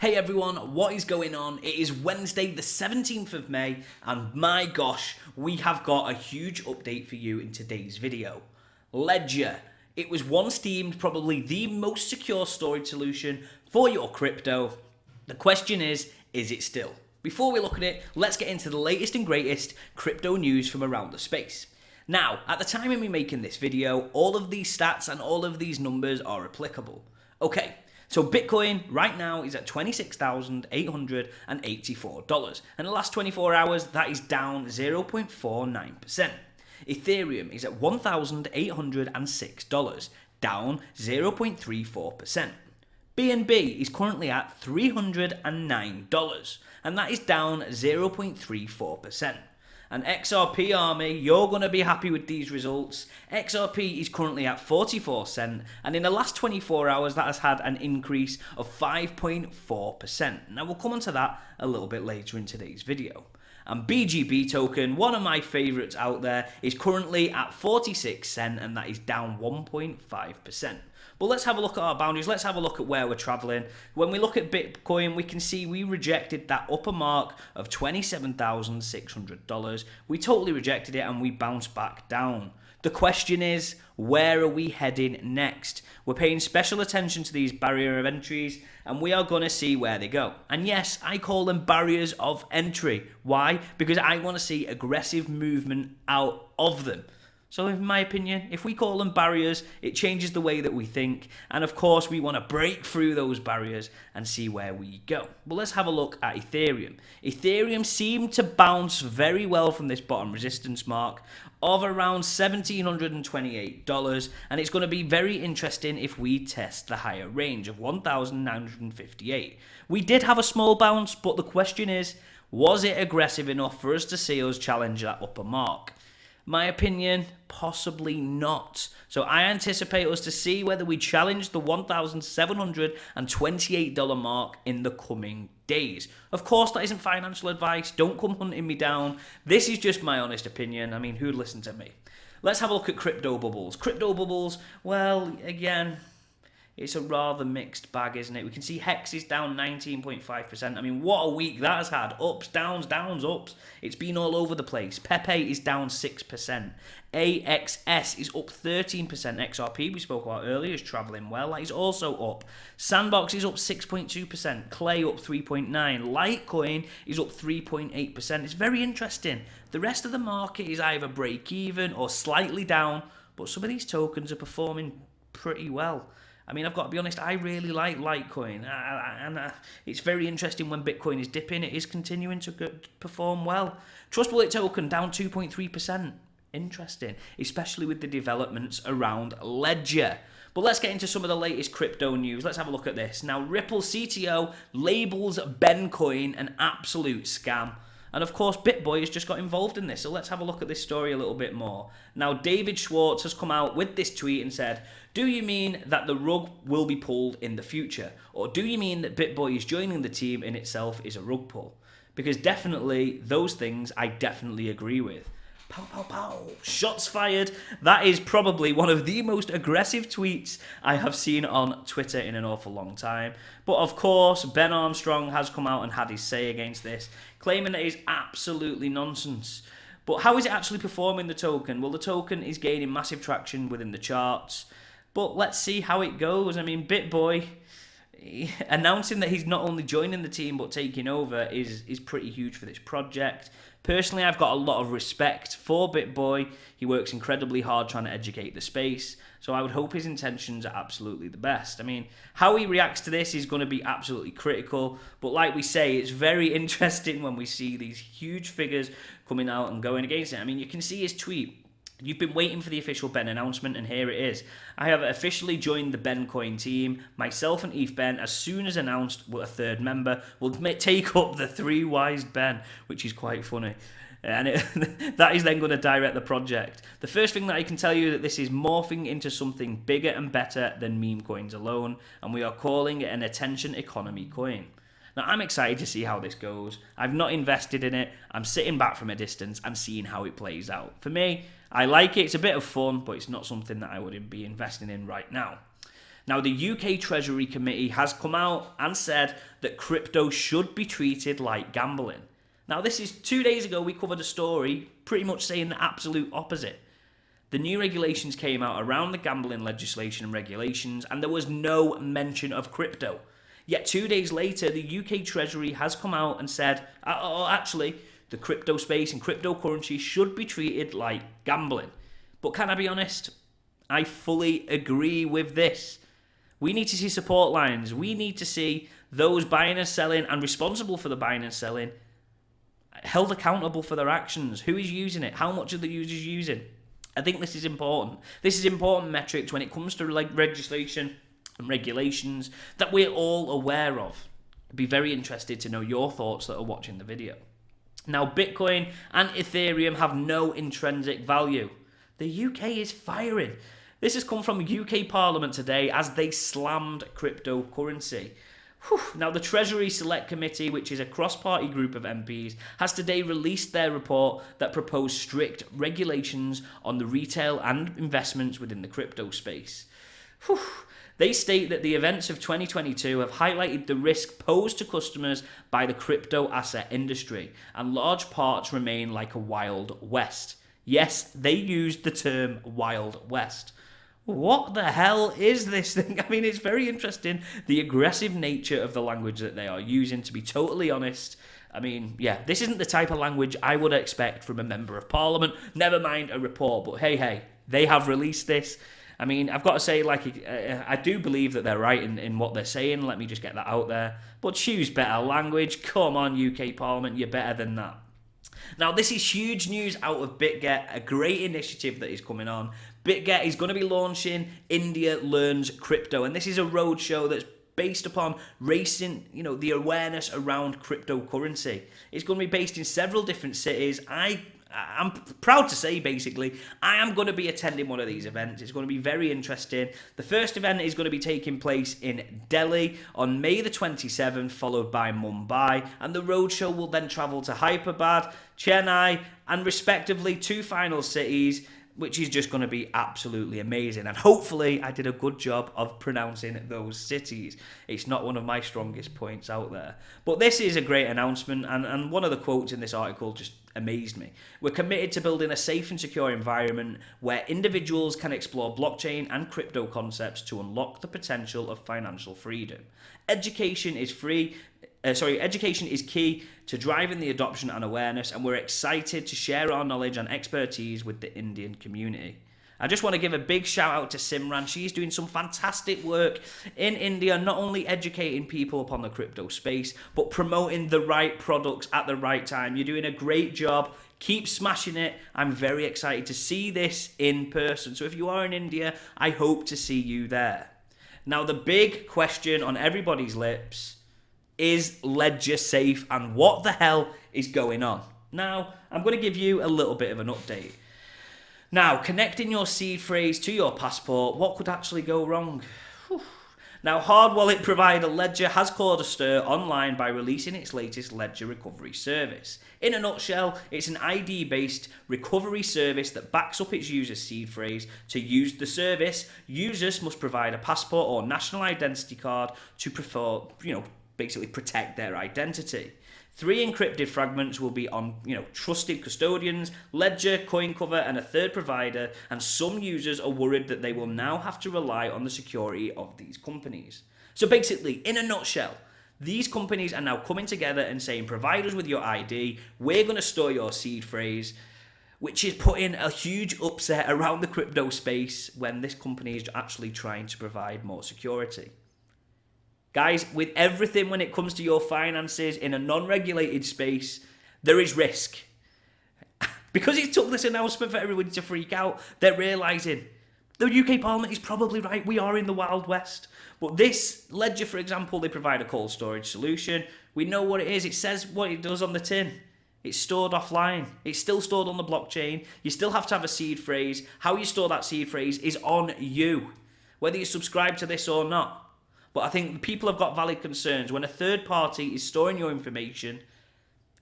Hey everyone, what is going on? It is Wednesday the 17th of May and my gosh, we have got a huge update for you in today's video. Ledger. It was once deemed probably the most secure storage solution for your crypto. The question is it still? Before we look at it, let's get into the latest and greatest crypto news from around the space. Now, at the time of me making this video, all of these stats and all of these numbers are applicable. Okay. So Bitcoin right now is at $26,884. And in the last 24 hours, that is down 0.49%. Ethereum is at $1,806, down 0.34%. BNB is currently at $309, and that is down 0.34%. And XRP Army, you're going to be happy with these results. XRP is currently at 44 cents, and in the last 24 hours, that has had an increase of 5.4%. Now, we'll come on to that a little bit later in today's video. And BGB token, one of my favorites out there, is currently at 46 cents, and that is down 1.5%. But let's have a look at our boundaries. Let's have a look at where we're traveling. When we look at Bitcoin, we can see we rejected that upper mark of $27,600. We totally rejected it and we bounced back down. The question is, where are we heading next? We're paying special attention to these barrier of entries and we are going to see where they go. And yes, I call them barriers of entry. Why? Because I want to see aggressive movement out of them. So in my opinion, if we call them barriers, it changes the way that we think. And of course, we want to break through those barriers and see where we go. But let's have a look at Ethereum. Ethereum seemed to bounce very well from this bottom resistance mark of around $1,728. And it's going to be very interesting if we test the higher range of $1,958. We did have a small bounce, but the question is, was it aggressive enough for us to see us challenge that upper mark? My opinion, possibly not. So I anticipate us to see whether we challenge the $1,728 mark in the coming days. Of course, that isn't financial advice. Don't come hunting me down. This is just my honest opinion. I mean, who'd listen to me? Let's have a look at crypto bubbles. Crypto bubbles, well, again, it's a rather mixed bag, isn't it? We can see Hex is down 19.5%. I mean, what a week that has had. Ups, downs, ups. It's been all over the place. Pepe is down 6%. AXS is up 13%. XRP, we spoke about earlier, is traveling well. That is also up. Sandbox is up 6.2%. Clay up 3.9%. Litecoin is up 3.8%. It's very interesting. The rest of the market is either break even or slightly down, but some of these tokens are performing pretty well. I mean, I've got to be honest, I really like Litecoin. And it's very interesting when Bitcoin is dipping, it is continuing to perform well. Trust Wallet token down 2.3%. Interesting, especially with the developments around Ledger. But let's get into some of the latest crypto news. Let's have a look at this. Now, Ripple CTO labels Bencoin an absolute scam. And of course, BitBoy has just got involved in this. So let's have a look at this story a little bit more. Now, David Schwartz has come out with this tweet and said, do you mean that the rug will be pulled in the future? Or do you mean that BitBoy is joining the team in itself is a rug pull? Because definitely those things I definitely agree with. Pow, pow, pow. Shots fired. That is probably one of the most aggressive tweets I have seen on Twitter in an awful long time. But of course, Ben Armstrong has come out and had his say against this, claiming that it is absolutely nonsense. But how is it actually performing, the token? Well, the token is gaining massive traction within the charts. But let's see how it goes. I mean, BitBoy announcing that he's not only joining the team but taking over is pretty huge for this project. Personally, I've got a lot of respect for BitBoy. He works incredibly hard trying to educate the space, so I would hope his intentions are absolutely the best. I mean, how he reacts to this is going to be absolutely critical, but like we say, it's very interesting when we see these huge figures coming out and going against it. I mean, you can see his tweet. You've been waiting for the official Ben announcement, and here it is. I have officially joined the Bencoin team. Myself and Eth Ben, as soon as announced, a third member, will take up the three-wise Ben, which is quite funny. And that is then going to direct the project. The first thing that I can tell you is that this is morphing into something bigger and better than meme coins alone, and we are calling it an attention economy coin. Now, I'm excited to see how this goes. I've not invested in it. I'm sitting back from a distance and seeing how it plays out. For me, I like it. It's a bit of fun, but it's not something that I would be investing in right now. Now, the UK Treasury Committee has come out and said that crypto should be treated like gambling. Now, this is 2 days ago, we covered a story pretty much saying the absolute opposite. The new regulations came out around the gambling legislation and regulations, and there was no mention of crypto. Yet 2 days later, the UK Treasury has come out and said, actually, the crypto space and cryptocurrency should be treated like gambling. But can I be honest? I fully agree with this. We need to see support lines. We need to see those buying and selling and responsible for the buying and selling held accountable for their actions. Who is using it? How much are the users using? I think this is important. This is important metrics when it comes to legislation and regulations that we're all aware of. I'd be very interested to know your thoughts that are watching the video. Now, Bitcoin and Ethereum have no intrinsic value. The UK is firing. This has come from UK Parliament today as they slammed cryptocurrency. Now, the Treasury Select Committee, which is a cross-party group of MPs, has today released their report that proposed strict regulations on the retail and investments within the crypto space. They state that the events of 2022 have highlighted the risk posed to customers by the crypto asset industry, and large parts remain like a Wild West. Yes, they used the term Wild West. What the hell is this thing? I mean, it's very interesting, the aggressive nature of the language that they are using, to be totally honest. I mean, yeah, this isn't the type of language I would expect from a member of parliament, never mind a report, but hey, they have released this. I mean, I've got to say, I do believe that they're right in what they're saying, let me just get that out there, but choose better language. Come on, UK Parliament, you're better than that. Now, this is huge news out of Bitget, a great initiative that is coming on. Bitget is going to be launching India Learns Crypto, and this is a roadshow that's based upon raising, the awareness around cryptocurrency. It's going to be based in several different cities. I'm proud to say, basically, I am going to be attending one of these events. It's going to be very interesting. The first event is going to be taking place in Delhi on May the 27th, followed by Mumbai, and the roadshow will then travel to Hyderabad, Chennai, and respectively 2 final cities, which is just going to be absolutely amazing. And hopefully I did a good job of pronouncing those cities. It's not one of my strongest points out there. But this is a great announcement, and one of the quotes in this article just amazed me. We're committed to building a safe and secure environment where individuals can explore blockchain and crypto concepts to unlock the potential of financial freedom. Education is key to driving the adoption and awareness, and we're excited to share our knowledge and expertise with the Indian community. I just want to give a big shout out to Simran. She's doing some fantastic work in India, not only educating people upon the crypto space, but promoting the right products at the right time. You're doing a great job. Keep smashing it. I'm very excited to see this in person. So if you are in India, I hope to see you there. Now, the big question on everybody's lips is Ledger safe, and what the hell is going on? Now, I'm going to give you a little bit of an update. Now, connecting your seed phrase to your passport, what could actually go wrong? Now, hard wallet provider Ledger has caused a stir online by releasing its latest Ledger recovery service. In a nutshell, it's an ID-based recovery service that backs up its user's seed phrase. To use the service, users must provide a passport or national identity card to basically protect their identity. 3 encrypted fragments will be on, trusted custodians, Ledger, CoinCover, and a third provider, and some users are worried that they will now have to rely on the security of these companies. So basically, in a nutshell, these companies are now coming together and saying, provide us with your ID, we're going to store your seed phrase, which is putting a huge upset around the crypto space when this company is actually trying to provide more security. Guys, with everything when it comes to your finances in a non-regulated space, there is risk. Because it took this announcement for everybody to freak out, they're realising the UK Parliament is probably right, we are in the Wild West. But this Ledger, for example, they provide a cold storage solution. We know what it is, it says what it does on the tin. It's stored offline. It's still stored on the blockchain. You still have to have a seed phrase. How you store that seed phrase is on you, whether you subscribe to this or not. But I think people have got valid concerns. When a third party is storing your information,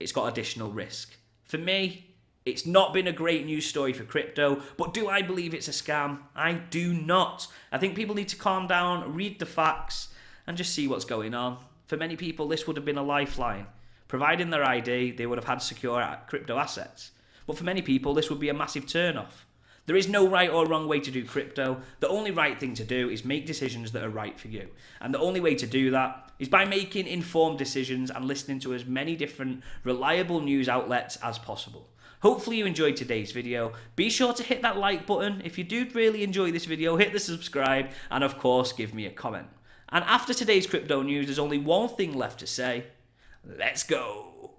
it's got additional risk. For me, It's not been a great news story for crypto, but do I believe it's a scam? I do not. I think people need to calm down, read the facts, and just see what's going on. For many people, this would have been a lifeline. Providing their ID, they would have had secure crypto assets. But for many people, this would be a massive turn-off. There is no right or wrong way to do crypto. The only right thing to do is make decisions that are right for you. And the only way to do that is by making informed decisions and listening to as many different reliable news outlets as possible. Hopefully you enjoyed today's video. Be sure to hit that like button. If you do really enjoy this video, hit the subscribe and of course give me a comment. And after today's crypto news, there's only one thing left to say. Let's go.